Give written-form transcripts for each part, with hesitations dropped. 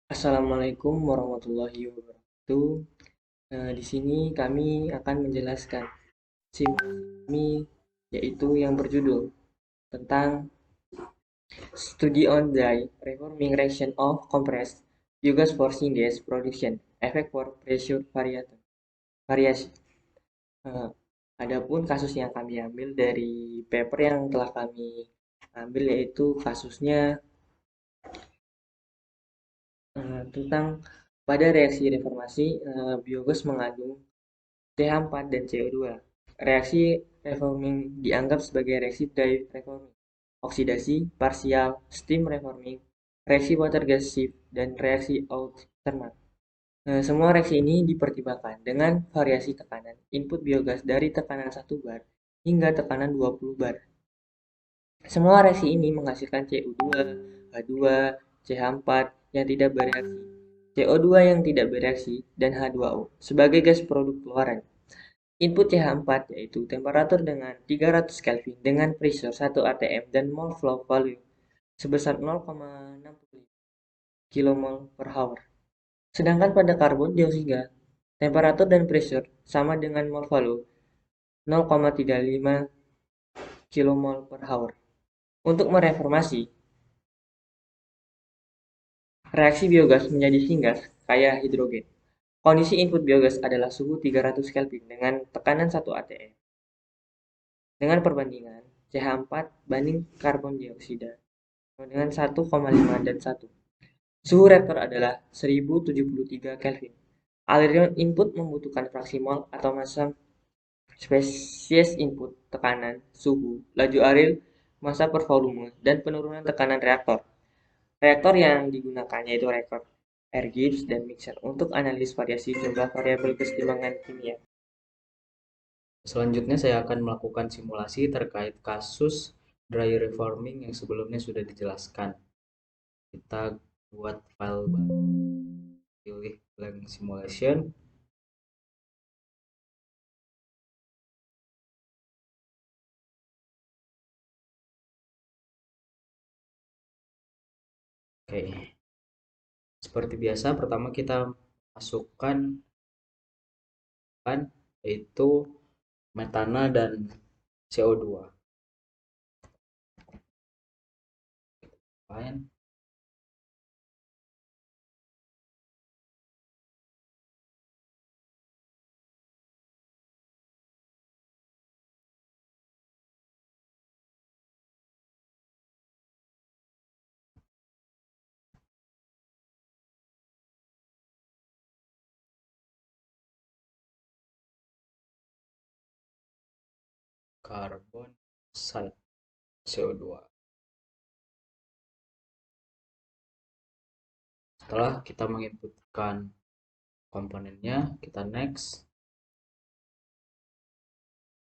Assalamualaikum warahmatullahi wabarakatuh. Di sini kami akan menjelaskan simulasi kami, yaitu yang berjudul tentang Study on the Reforming Reaction of Compressed Biogas for Syngas Production, Effect for Pressure Variation. Eh, Adapun kasus yang kami ambil dari paper yang telah kami ambil yaitu kasusnya tentang pada reaksi reformasi biogas mengandung CH4 dan CO2. Reaksi reforming dianggap sebagai reaksi dye reforming, oksidasi parsial, steam reforming, reaksi water gas shift, dan reaksi alternat. Semua reaksi ini dipertimbangkan dengan variasi tekanan input biogas dari tekanan 1 bar hingga tekanan 20 bar. Semua reaksi ini menghasilkan CO2, H2, CH4 yang tidak bereaksi, CO2 yang tidak bereaksi, dan H2O sebagai gas produk keluaran. Input CH4 yaitu temperatur dengan 300 Kelvin dengan pressure 1 atm dan mole flow volume sebesar 0,65 kmol per hour. Sedangkan pada karbon dioksida, temperatur dan pressure sama dengan mole volume 0,35 kmol per hour. Untuk mereformasi reaksi biogas menjadi syngas kaya hidrogen. Kondisi input biogas adalah suhu 300 Kelvin dengan tekanan 1 atm. Dengan perbandingan CH4 banding karbon dioksida dengan 1,5 dan 1. Suhu reaktor adalah 1073 Kelvin. Aliran input membutuhkan fraksi mol atau massa spesies input, tekanan, suhu, laju alir, massa per volume, dan penurunan tekanan reaktor. Reaktor yang digunakan yaitu reaktor air Gibbs dan mixer untuk analisis variasi jumlah variabel kesetimbangan kimia. Selanjutnya saya akan melakukan simulasi terkait kasus dry reforming yang sebelumnya sudah dijelaskan. Kita buat file baru, pilih blank simulation. Oke, seperti biasa pertama kita masukkan yaitu metana dan CO2. Fine. Karbon dioksida CO2. Setelah kita menginputkan komponennya, kita next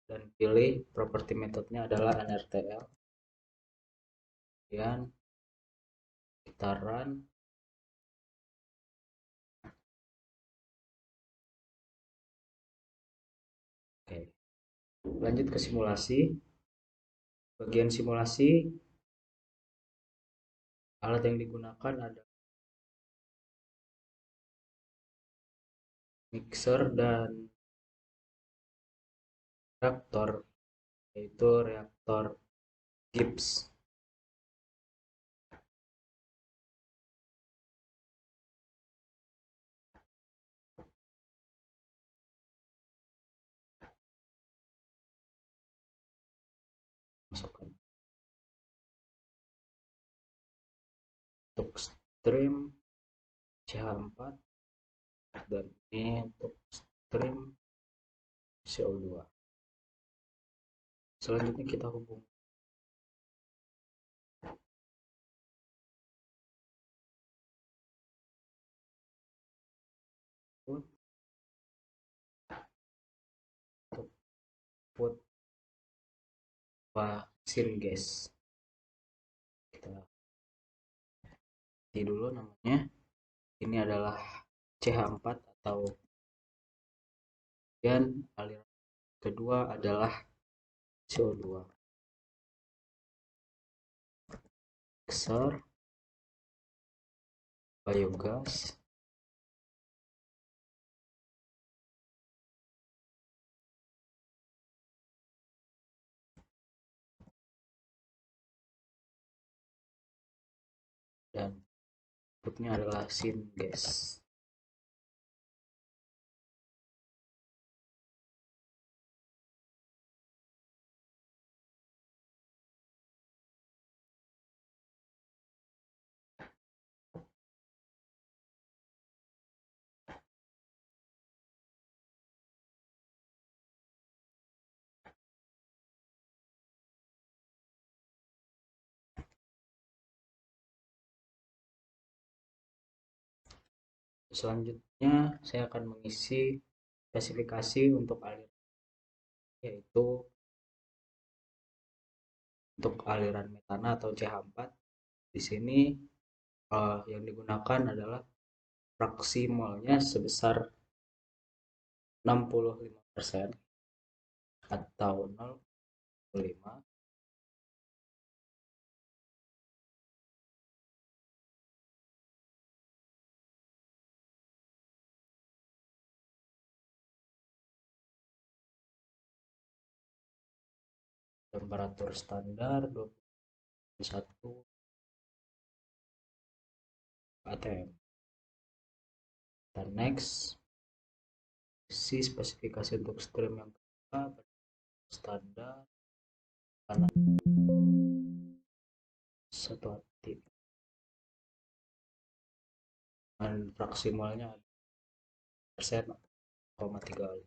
dan pilih properti metodenya adalah NRTL. Kemudian kita run. Oke, lanjut ke simulasi. Bagian simulasi, alat yang digunakan ada mixer dan reaktor, yaitu reaktor Gibbs. Masukkan untuk stream CH4 dan ini untuk stream CO2. Selanjutnya kita hubung untuk put syngas. Kita ganti dulu namanya. Ini adalah CH4 atau dan aliran kedua adalah CO2. Mixer biogas, dan berikutnya adalah syngas. Selanjutnya saya akan mengisi spesifikasi untuk aliran, yaitu untuk aliran metana atau CH4. Di sini yang digunakan adalah fraksi molnya sebesar 65% atau 0,5, temperatur standar 21 atm. Dan next, isi spesifikasi untuk stream yang kedua standar kanan 1 atm dan fraksi molnya persen 0,3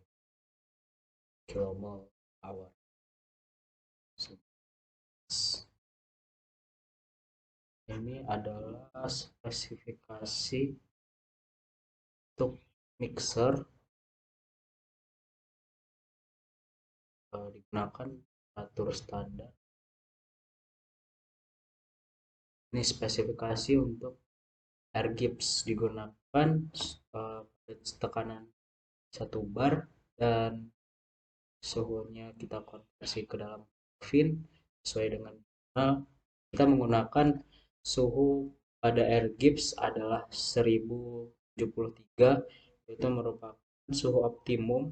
kilomol hour. Ini adalah spesifikasi untuk mixer, digunakan atur standar. Ini spesifikasi untuk air gips, digunakan tekanan 1 bar dan suhunya kita konversi ke dalam oven sesuai dengan kita menggunakan suhu pada air gips adalah 1073, itu merupakan suhu optimum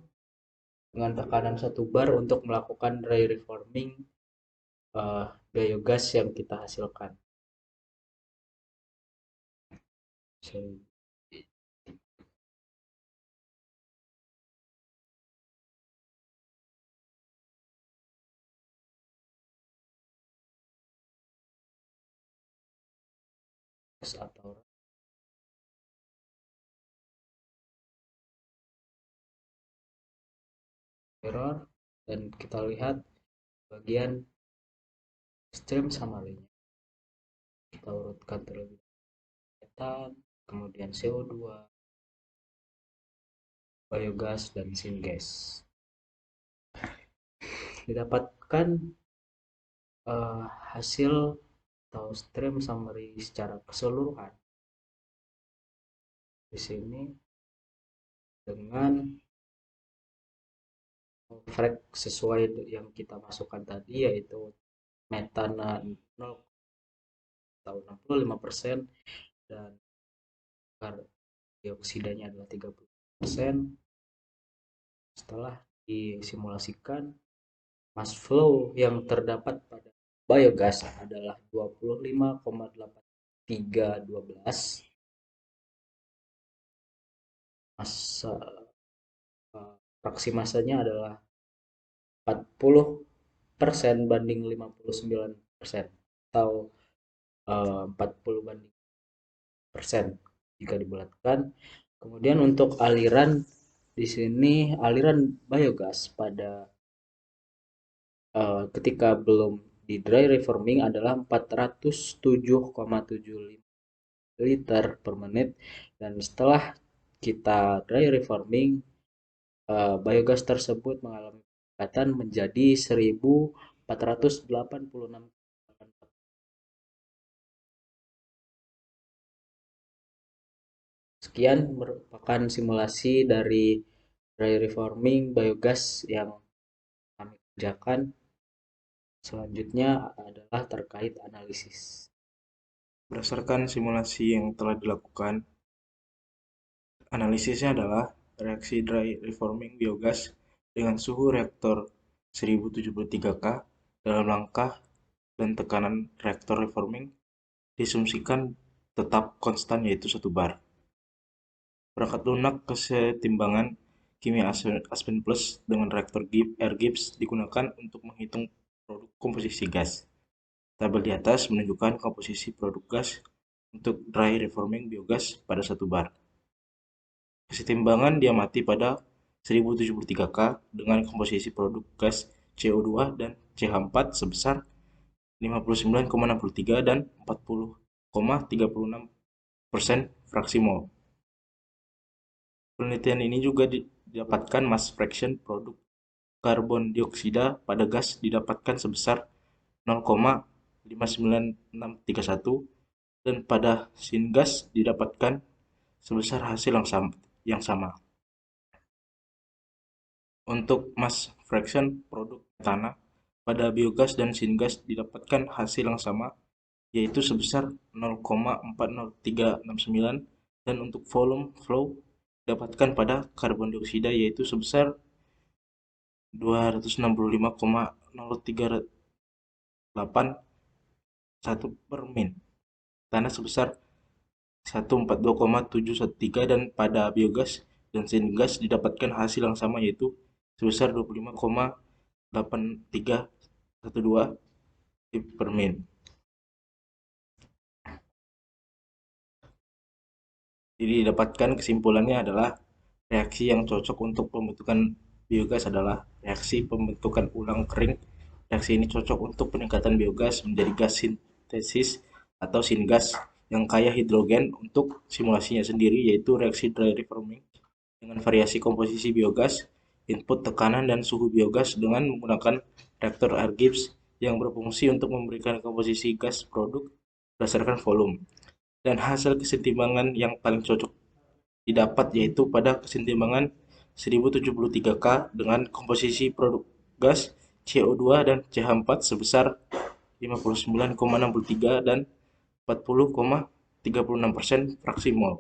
dengan tekanan 1 bar untuk melakukan dry reforming biogas yang kita hasilkan. Atau error, dan kita lihat bagian stream summary-nya. Kita urutkan terlebih dahulu, kemudian CO2, biogas, dan syngas. Didapatkan hasil atau stream summary secara keseluruhan di sini dengan frek sesuai yang kita masukkan tadi, yaitu metana 0 atau 65% dan dioksidanya adalah 30%. Setelah disimulasikan, mass flow yang terdapat pada biogas adalah 25,8312. Massa fraksi massanya adalah 40% banding 59% atau 40 banding persen jika dibulatkan. Kemudian untuk aliran, di sini aliran biogas pada ketika belum di dry reforming adalah 407,75 liter per menit, dan setelah kita dry reforming biogas tersebut mengalami peningkatan menjadi 1486. Sekian merupakan simulasi dari dry reforming biogas yang kami kerjakan. Selanjutnya adalah terkait analisis. Berdasarkan simulasi yang telah dilakukan, analisisnya adalah reaksi dry reforming biogas dengan suhu reaktor 1073 K dalam langkah dan tekanan reaktor reforming diasumsikan tetap konstan yaitu 1 bar. Perangkat lunak kesetimbangan kimia Aspen Plus dengan reaktor air Gibbs digunakan untuk menghitung produk komposisi gas. Tabel di atas menunjukkan komposisi produk gas untuk dry reforming biogas pada 1 bar. Kesetimbangan diamati pada 1073 K dengan komposisi produk gas CO2 dan CH4 sebesar 59,63 dan 40,36% fraksi mol. Penelitian ini juga didapatkan mass fraction produk karbon dioksida pada gas didapatkan sebesar 0,59631 dan pada syngas didapatkan sebesar hasil yang sama. Untuk mass fraction produk metana pada biogas dan syngas didapatkan hasil yang sama, yaitu sebesar 0,40369 dan untuk volume flow didapatkan pada karbon dioksida yaitu sebesar 265,0381 per min, tanah sebesar 142,713 dan pada biogas dan syngas didapatkan hasil yang sama yaitu sebesar 25,8312 per min. Jadi didapatkan kesimpulannya adalah reaksi yang cocok untuk pembentukan biogas adalah reaksi pembentukan ulang kering. Reaksi ini cocok untuk peningkatan biogas menjadi gas sintesis atau syngas yang kaya hidrogen untuk simulasinya sendiri yaitu reaksi dry reforming dengan variasi komposisi biogas, input tekanan dan suhu biogas dengan menggunakan reaktor air Gibbs yang berfungsi untuk memberikan komposisi gas produk berdasarkan volume. Dan hasil kesetimbangan yang paling cocok didapat yaitu pada kesetimbangan 1073 K dengan komposisi produk gas CO2 dan CH4 sebesar 59,63 dan 40,36% fraksi mol.